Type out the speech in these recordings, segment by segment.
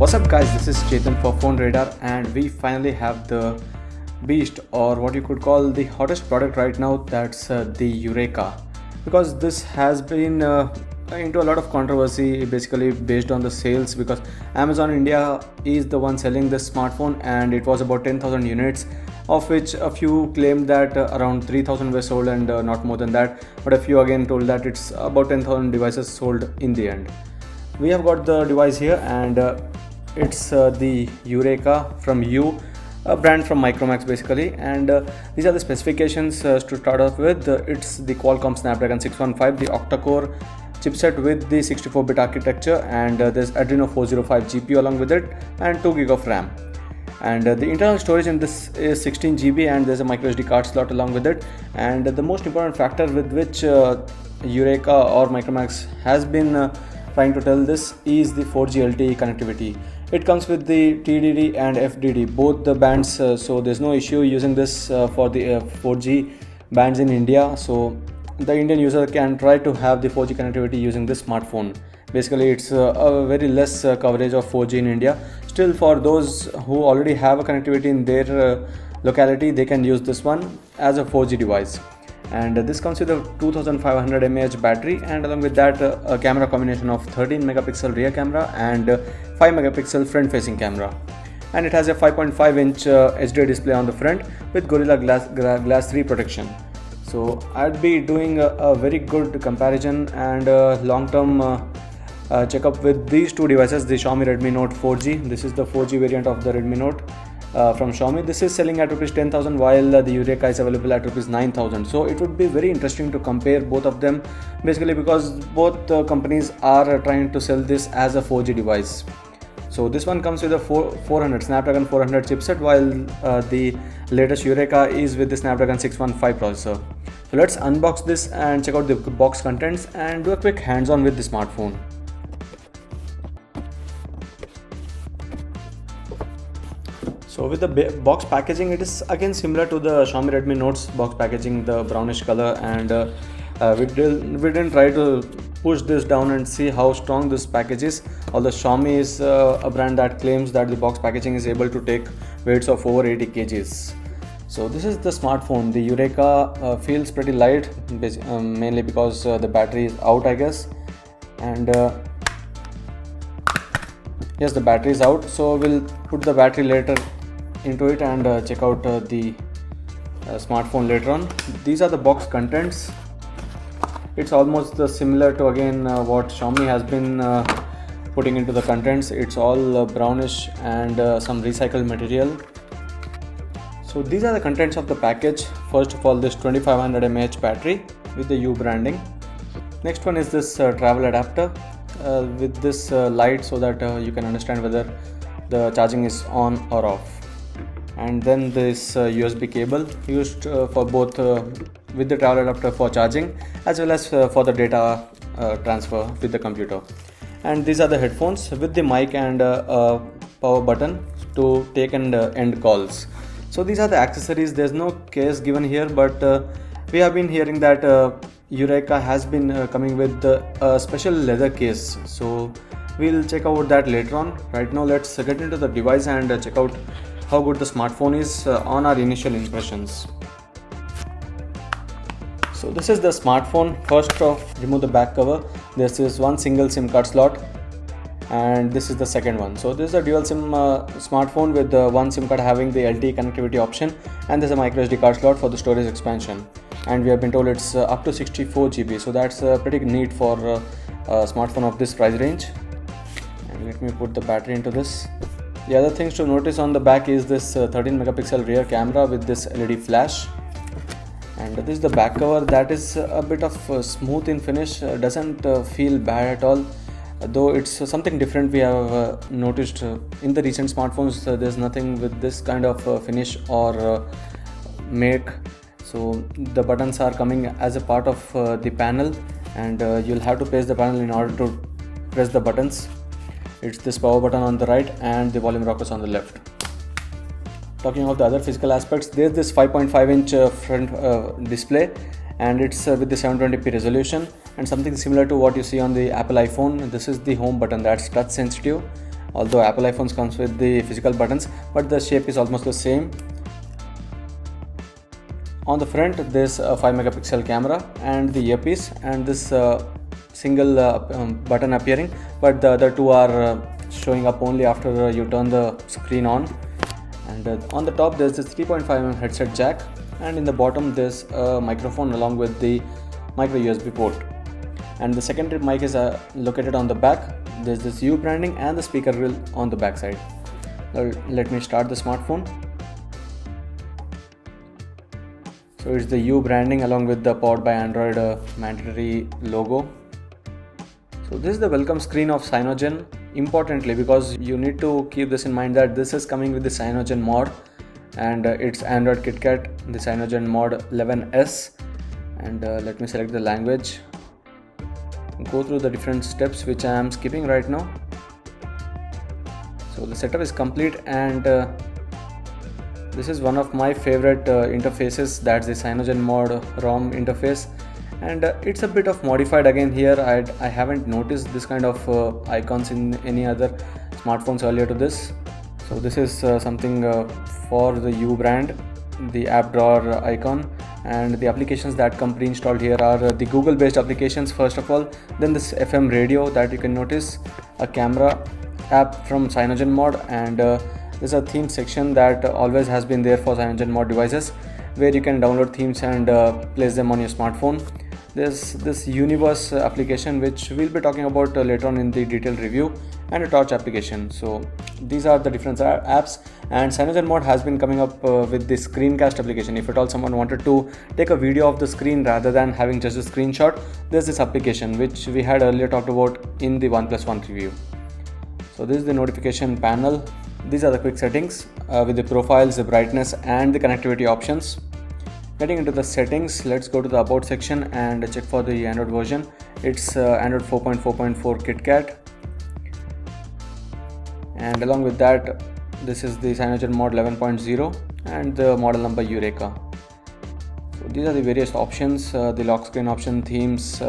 What's up guys, this is Chetan for PhoneRadar, and we finally have the beast, or what you could call the hottest product right now, that's the Yureka. Because this has been into a lot of controversy, basically based on the sales, because Amazon India is the one selling this smartphone and it was about 10,000 units, of which a few claimed that around 3,000 were sold and not more than that, but a few again told that it's about 10,000 devices sold in the end. We have got the device here, and it's the Yureka from Yu, a brand from Micromax basically, and these are the specifications to start off with. It's the Qualcomm Snapdragon 615, the octa-core chipset with the 64-bit architecture, and there's Adreno 405 GPU along with it, and 2 GB of RAM. And the internal storage in this is 16 GB, and there's a microSD card slot along with it. And the most important factor with which Yureka or Micromax has been trying to tell this is the 4G LTE connectivity. It comes with the TDD and FDD, both the bands, so there's no issue using this for the 4G bands in India. So the Indian user can try to have the 4G connectivity using this smartphone. Basically it's a very less coverage of 4G in India. Still, for those who already have a connectivity in their locality, they can use this one as a 4G device. And this comes with a 2500 mAh battery, and along with that a camera combination of 13 megapixel rear camera and 5 megapixel front facing camera. And it has a 5.5 inch HD display on the front with Gorilla Glass 3 protection. So I'd be doing a very good comparison and long term checkup with these two devices, the Xiaomi Redmi Note 4G. This is the 4G variant of the Redmi Note from Xiaomi. This is selling at rupees 10,000 while the Yureka is available at rupees 9,000. So it would be very interesting to compare both of them, basically because both companies are trying to sell this as a 4G device. So this one comes with a 400 Snapdragon 400 chipset, while the latest Yureka is with the Snapdragon 615 processor. So let's unbox this and check out the box contents and do a quick hands-on with the smartphone. So with the box packaging, it is again similar to the Xiaomi Redmi Note's box packaging, the brownish color, and we didn't try to push this down and see how strong this package is. Although Xiaomi is a brand that claims that the box packaging is able to take weights of over 80 kgs. So this is the smartphone. The Yureka feels pretty light, mainly because the battery is out, I guess, and yes, the battery is out, so we'll put the battery later into it and check out the smartphone later on. These are the box contents. It's almost similar to again what Xiaomi has been putting into the contents. It's all brownish and some recycled material. So these are the contents of the package. First of all, this 2500 mAh battery with the U branding. Next one is this travel adapter with this light, so that you can understand whether the charging is on or off. And then this USB cable used for both with the travel adapter for charging as well as for the data transfer with the computer. And these are the headphones with the mic and power button to take and end calls. So these are the accessories. There's no case given here, but we have been hearing that Yureka has been coming with a special leather case, so we'll check out that later on. Right now let's get into the device and check out how good the smartphone is on our initial impressions. So this is the smartphone. First off, remove the back cover. This is one single SIM card slot, and this is the second one. So this is a dual SIM smartphone with one SIM card having the LTE connectivity option, and there's a microSD card slot for the storage expansion. And we have been told it's up to 64 GB, so that's pretty neat for a smartphone of this price range. And let me put the battery into this. The other things to notice on the back is this 13 megapixel rear camera with this LED flash. And this is the back cover. That is a bit of smooth in finish, doesn't feel bad at all, though it's something different we have noticed in the recent smartphones. There's nothing with this kind of finish or make. So the buttons are coming as a part of the panel, and you'll have to paste the panel in order to press the buttons. It's this power button on the right and the volume rockers on the left. Talking of the other physical aspects, there's this 5.5 inch front display, and it's with the 720p resolution, and something similar to what you see on the Apple iPhone. This is the home button that's touch sensitive, although Apple iPhones comes with the physical buttons, but the shape is almost the same. On the front there's a 5 megapixel camera and the earpiece, and this single button appearing, but the other two are showing up only after you turn the screen on. And on the top there's this 3.5mm headset jack, and in the bottom there's a microphone along with the micro USB port, and the secondary mic is located on the back. There's this U branding and the speaker grill on the back side. Now, let me start the smartphone. So it's the U branding along with the powered by Android mandatory logo. So this is the welcome screen of Cyanogen. Importantly, because you need to keep this in mind that this is coming with the Cyanogen mod, and it's Android KitKat, the Cyanogen mod 11S. And let me select the language, go through the different steps which I am skipping right now. So the setup is complete, and this is one of my favorite interfaces, that's the Cyanogen mod ROM interface, and it's a bit of modified again here. I haven't noticed this kind of icons in any other smartphones earlier to this. So this is something for the U brand, the app drawer icon, and the applications that come pre-installed here are the Google based applications first of all, then this FM radio that you can notice, a camera app from Cyanogen mod, and there's a theme section that always has been there for Cyanogen mod devices, where you can download themes and place them on your smartphone. There's this Universe application which we'll be talking about later on in the detailed review, and a torch application. So these are the different apps, and Cyanogen mod has been coming up with the screencast application. If at all someone wanted to take a video of the screen rather than having just a screenshot, there's this application which we had earlier talked about in the OnePlus One review. So this is the notification panel. These are the quick settings with the profiles, the brightness, and the connectivity options. Getting into the settings, let's go to the about section and check for the Android version. It's Android 4.4.4 KitKat, and along with that, this is the Cyanogen mod 11.0 and the model number Yureka. So these are the various options, the lock screen option, themes.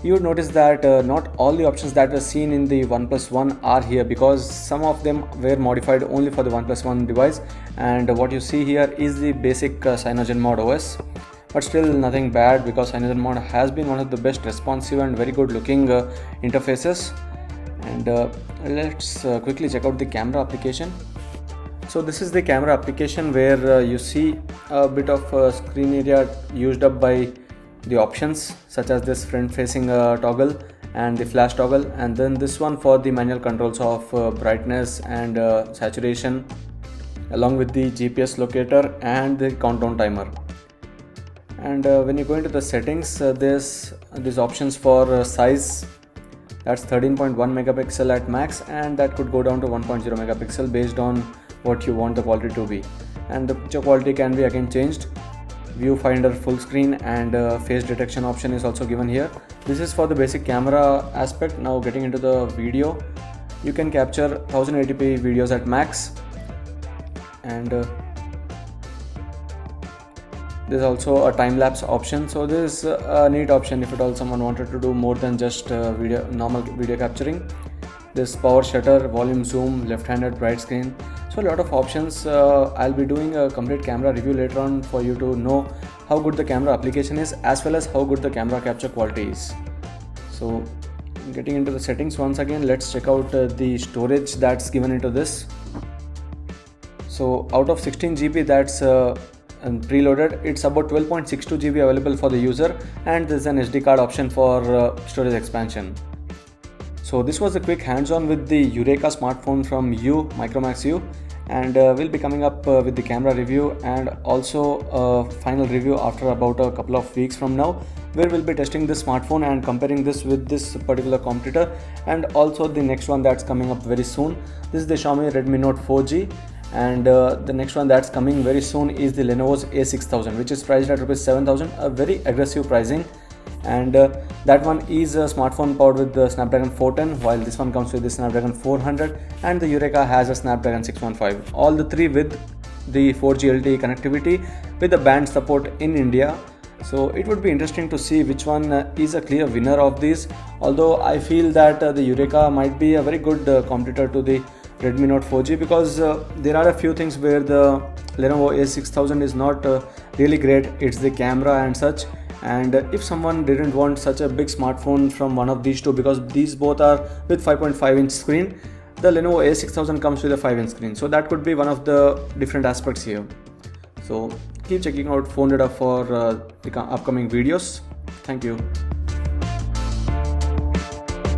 You would notice that not all the options that were seen in the OnePlus One are here, because some of them were modified only for the OnePlus One device, and what you see here is the basic Cyanogen mod OS, but still nothing bad, because Cyanogen mod has been one of the best responsive and very good looking interfaces. And let's quickly check out the camera application. So this is the camera application where you see a bit of screen area used up by the options, such as this front facing toggle and the flash toggle, and then this one for the manual controls of brightness and saturation, along with the GPS locator and the countdown timer. And when you go into the settings, there's these options for size, that's 13.1 megapixel at max, and that could go down to 1.0 megapixel based on what you want the quality to be, and the picture quality can be again changed. Viewfinder full screen and face detection option is also given here. This is for the basic camera aspect. Now getting into the video, you can capture 1080p videos at max, and there's also a time-lapse option. So this is a neat option if at all someone wanted to do more than just normal video capturing. This power shutter, volume zoom, left-handed bright screen. So a lot of options. I'll be doing a complete camera review later on for you to know how good the camera application is, as well as how good the camera capture quality is. So getting into the settings once again, let's check out the storage that's given into this. So out of 16 GB that's preloaded, it's about 12.62 GB available for the user, and there's an SD card option for storage expansion. So this was a quick hands-on with the Yureka smartphone from Micromax U, and we'll be coming up with the camera review and also a final review after about a couple of weeks from now, where we'll be testing this smartphone and comparing this with this particular competitor, and also the next one that's coming up very soon. This is the Xiaomi Redmi Note 4G, and the next one that's coming very soon is the Lenovo's A6000, which is priced at Rs 7,000, a very aggressive pricing. And that one is a smartphone powered with the Snapdragon 410, while this one comes with the Snapdragon 400, and the Yureka has a Snapdragon 615. All the three with the 4G LTE connectivity with the band support in India. So it would be interesting to see which one is a clear winner of these. Although I feel that the Yureka might be a very good competitor to the Redmi Note 4G, because there are a few things where the Lenovo A6000 is not really great. It's the camera and such, and if someone didn't want such a big smartphone from one of these two, because these both are with 5.5-inch screen, the Lenovo A6000 comes with a 5-inch screen, so that could be one of the different aspects here. So keep checking out PhoneRadar for the upcoming videos. Thank you.